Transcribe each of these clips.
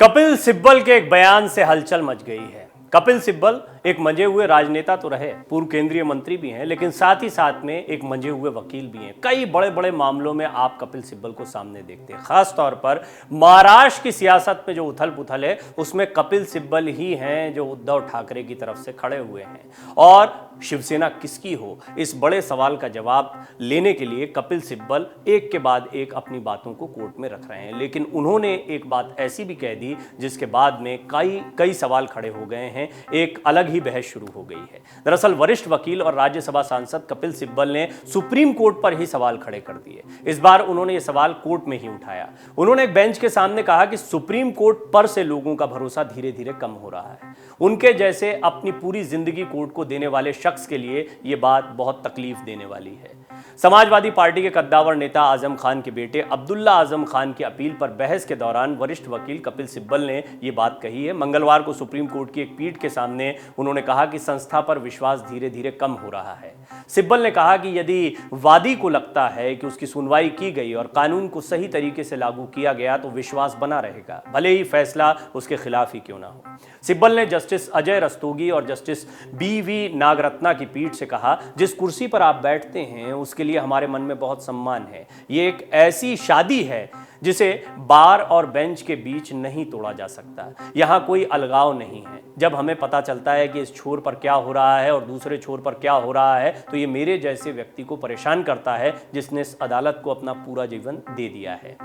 कपिल सिब्बल के एक बयान से हलचल मच गई है। कपिल सिब्बल एक मंजे हुए राजनेता तो रहे, पूर्व केंद्रीय मंत्री भी हैं, लेकिन साथ ही साथ में एक मंजे हुए वकील भी हैं। कई बड़े बड़े मामलों में आप कपिल सिब्बल को सामने देखते हैं। खास तौर पर महाराष्ट्र की सियासत में जो उथल पुथल है उसमें कपिल सिब्बल ही हैं जो उद्धव ठाकरे की तरफ से खड़े हुए हैं। और शिवसेना किसकी हो, इस बड़े सवाल का जवाब लेने के लिए कपिल सिब्बल एक के बाद एक अपनी बातों को कोर्ट में रख रहे हैं। लेकिन उन्होंने एक बात ऐसी भी कह दी जिसके बाद में कई सवाल खड़े हो गए हैं, एक अलग ही बहस शुरू हो गई है। दरअसल वरिष्ठ वकील और राज्यसभा सांसद कपिल सिब्बल ने सुप्रीम कोर्ट पर ही सवाल खड़े कर दिए। इस बार उन्होंने ये सवाल कोर्ट में ही उठाया। उन्होंने एक बेंच के सामने कहा कि सुप्रीम कोर्ट पर से लोगों का भरोसा धीरे धीरे कम हो रहा है। उनके जैसे अपनी पूरी जिंदगी कोर्ट को देने वाले शख्स के लिए यह बात बहुत तकलीफ देने वाली है। समाजवादी पार्टी के कद्दावर नेता आजम खान के बेटे अब्दुल्ला आजम खान की अपील पर बहस के दौरान वरिष्ठ वकील कपिल सिब्बल ने यह बात कही है। मंगलवार को सुप्रीम कोर्ट की एक पीठ के सामने उन्होंने कहा कि संस्था पर विश्वास धीरे धीरे कम हो रहा है। सिब्बल ने कहा कि यदि वादी को लगता है कि उसकी सुनवाई की गई और कानून को सही तरीके से लागू किया गया तो विश्वास बना रहेगा, भले ही फैसला उसके खिलाफ ही क्यों ना हो। सिब्बल ने जस्टिस अजय रस्तोगी और जस्टिस बी.वी. नागरत्ना की पीठ से कहा, जिस कुर्सी पर आप बैठते हैं उसके लिए हमारे मन में बहुत सम्मान है। ये एक ऐसी शादी है जिसे बार और बेंच के बीच नहीं तोड़ा जा सकता। यहाँ कोई अलगाव नहीं है। जब हमें पता चलता है कि इस छोर पर क्या हो रहा है और दूसरे छोर पर क्या हो रहा है तो ये मेरे जैसे व्यक्ति को परेशान करता है जिसने इस अदालत को अपना पूरा जीवन दे दिया है।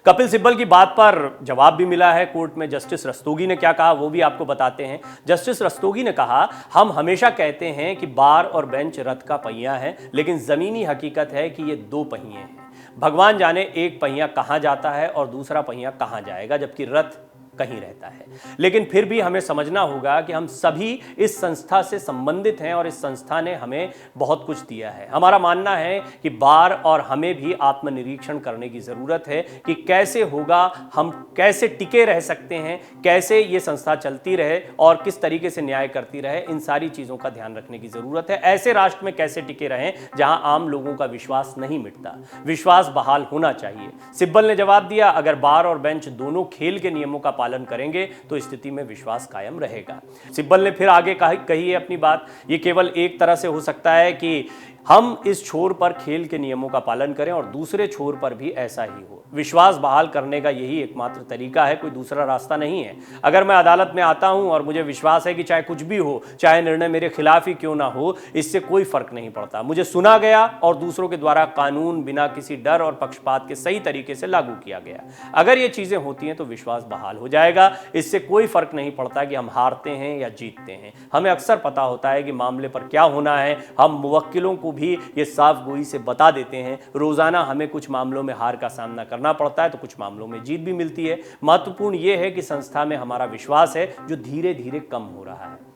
कपिल सिब्बल की बात पर जवाब भी मिला है कोर्ट में। जस्टिस रस्तोगी ने क्या कहा वो भी आपको बताते हैं। जस्टिस रस्तोगी ने कहा, हम हमेशा कहते हैं कि बार और बेंच रथ का पहिया है, लेकिन जमीनी हकीकत है कि ये दो पहिए हैं। भगवान जाने एक पहिया कहां जाता है और दूसरा पहिया कहां जाएगा, जबकि रथ कहीं रहता है। लेकिन फिर भी हमें समझना होगा कि हम सभी इस संस्था से संबंधित हैं और इस संस्था ने हमें बहुत कुछ दिया है। हमारा मानना है कि बार और हमें भी आत्मनिरीक्षण करने की जरूरत है कि कैसे होगा, हम कैसे टिके रह सकते हैं, कैसे ये संस्था चलती रहे और किस तरीके से न्याय करती रहे। इन सारी चीजों का ध्यान रखने की जरूरत है। ऐसे राष्ट्र में कैसे टिके रहें जहां आम लोगों का विश्वास नहीं मिटता। विश्वास बहाल होना चाहिए। सिब्बल ने जवाब दिया, अगर बार और बेंच दोनों खेल के नियमों का पालन करेंगे तो स्थिति में विश्वास कायम रहेगा। सिब्बल ने फिर आगे कही है अपनी बात, ये केवल एक तरह से हो सकता है कि हम इस छोर पर खेल के नियमों का पालन करें और दूसरे छोर पर भी ऐसा ही हो। विश्वास बहाल करने का यही एकमात्र तरीका है, कोई दूसरा रास्ता नहीं है। अगर मैं अदालत में आता हूं और मुझे विश्वास है कि चाहे कुछ भी हो, चाहे निर्णय मेरे खिलाफ ही क्यों ना हो, इससे कोई फर्क नहीं पड़ता। मुझे सुना गया और दूसरों के द्वारा कानून बिना किसी डर और पक्षपात के सही तरीके से लागू किया गया। अगर ये चीजें होती हैं तो विश्वास बहाल हो जाएगा। इससे कोई फर्क नहीं पड़ता कि हम हारते हैं या जीतते हैं। हमें अक्सर पता होता है कि मामले पर क्या होना है। हम मुवक्किलों को भी ये साफ गोई से बता देते हैं। रोजाना हमें कुछ मामलों में हार का सामना करना पड़ता है तो कुछ मामलों में जीत भी मिलती है। महत्वपूर्ण यह है कि संस्था में हमारा विश्वास है जो धीरे धीरे कम हो रहा है।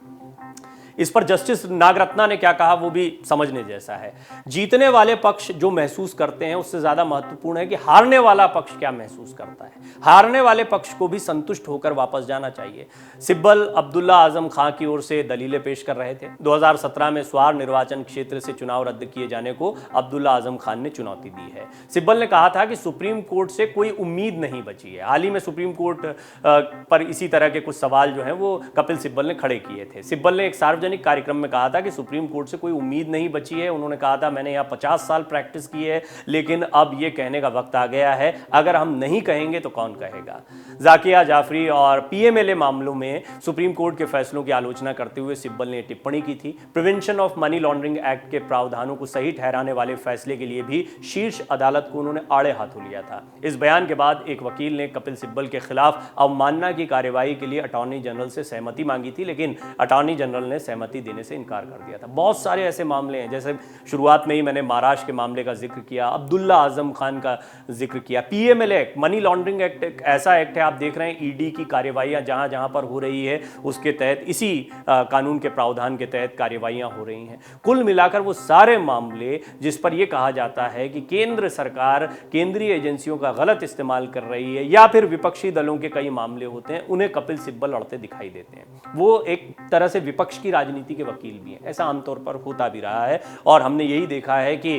इस पर जस्टिस नागरत्ना ने क्या कहा वो भी समझने जैसा है। जीतने वाले पक्ष जो महसूस करते हैं उससे ज्यादा महत्वपूर्ण है कि हारने वाला पक्ष क्या महसूस करता है। हारने वाले पक्ष को भी संतुष्ट होकर वापस जाना चाहिए। सिब्बल अब्दुल्ला आजम खां की ओर से दलीलें पेश कर रहे थे। 2017 में स्वार निर्वाचन क्षेत्र से चुनाव रद्द किए जाने को अब्दुल्ला आजम खान ने चुनौती दी है। सिब्बल ने कहा था कि सुप्रीम कोर्ट से कोई उम्मीद नहीं बची है। हाल ही में सुप्रीम कोर्ट पर इसी तरह के कुछ सवाल जो है वो कपिल सिब्बल ने खड़े किए थे। सिब्बल ने एक सार्वजनिक कार्यक्रम में कहा था कि सुप्रीम कोर्ट से कोई उम्मीद नहीं बची है। उन्होंने कहा था, मैंने यहाँ 50 साल प्रैक्टिस की है, लेकिन अब ये कहने का वक्त आ गया है, अगर हम नहीं कहेंगे तो कौन कहेगा। जाकिया जाफरी और पीएमएलए मामलों में सुप्रीम कोर्ट के फैसलों की आलोचना करते हुए सिब्बल ने टिप्पणी की थी। Prevention of money laundering act के प्रावधानों को सही ठहराने वाले फैसले के लिए भी शीर्ष अदालत को उन्होंने आड़े हाथों लिया था। इस बयान के बाद एक वकील ने कपिल सिब्बल के खिलाफ अवमानना की कार्रवाई के लिए अटॉर्नी जनरल से सहमति मांगी थी, लेकिन अटॉर्नी जनरल ने सहमति देने से इनकार कर दिया था। बहुत सारे ऐसे मामले हैं, जैसे शुरुआत में ही मैंने महाराष्ट्र के मामले का जिक्र किया, अब्दुल्ला आजम खान का जिक्र किया। PMLA act, money laundering act, एक ऐसा एक्ट है, आप देख रहे हैं ईडी की कार्यवाहियां जहां जहां पर हो रही है उसके तहत, इसी कानून के प्रावधान के तहत कार्यवाहियां हो रही हैं। कुल मिलाकर वो सारे मामले जिस पर यह कहा जाता है कि केंद्र सरकार केंद्रीय एजेंसियों का गलत इस्तेमाल कर रही है या फिर विपक्षी दलों के कई मामले होते हैं, उन्हें कपिल सिब्बल लड़ते दिखाई देते हैं। वो एक तरह से विपक्ष की राजनीति के वकील भी हैं। ऐसा आमतौर पर होता भी रहा है और हमने यही देखा है कि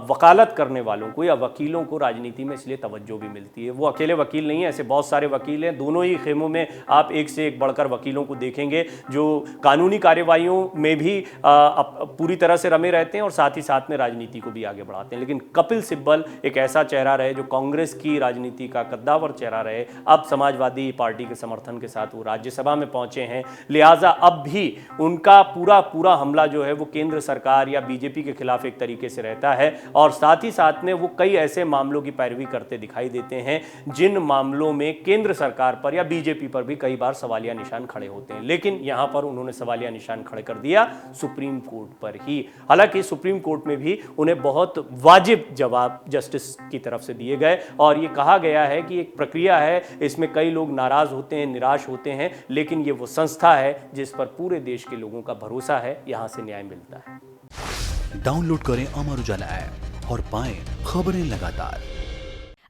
वकालत करने वालों को या वकीलों को राजनीति में इसलिए तवज्जो भी मिलती है। वो अकेले वकील नहीं है, ऐसे बहुत सारे वकील हैं। दोनों ही खेमों में आप एक से एक बढ़कर वकीलों को देखेंगे जो कानूनी कार्यवाहियों में भी पूरी तरह से रमे रहते हैं और साथ ही साथ में राजनीति को भी आगे बढ़ाते हैं। लेकिन कपिल सिब्बल एक ऐसा चेहरा रहे जो कांग्रेस की राजनीति का कद्दावर चेहरा रहे। अब समाजवादी पार्टी के समर्थन के साथ वो राज्यसभा में पहुंचे हैं, लिहाजा अब भी उनका पूरा हमला जो है वो केंद्र सरकार या बीजेपी के खिलाफ एक तरीके से रहता है और साथ ही साथ में वो कई ऐसे मामलों की पैरवी करते दिखाई देते हैं जिन मामलों में केंद्र सरकार पर या बीजेपी पर भी कई बार सवालिया निशान खड़े होते हैं। लेकिन यहां पर उन्होंने सवालिया निशान खड़े कर दिया सुप्रीम कोर्ट पर ही। हालांकि सुप्रीम कोर्ट में भी उन्हें बहुत वाजिब जवाब जस्टिस की तरफ से दिए गए और ये कहा गया है कि एक प्रक्रिया है, इसमें कई लोग नाराज होते हैं, निराश होते हैं, लेकिन ये वो संस्था है जिस पर पूरे देश के लोगों का भरोसा है, यहां से न्याय मिलता है। डाउनलोड करें अमर उजाला ऐप और पाएं खबरें लगातार।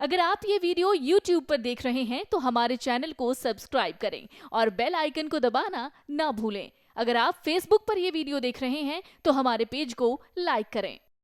अगर आप ये वीडियो YouTube पर देख रहे हैं तो हमारे चैनल को सब्सक्राइब करें और बेल आइकन को दबाना ना भूलें। अगर आप Facebook पर यह वीडियो देख रहे हैं तो हमारे पेज को लाइक करें।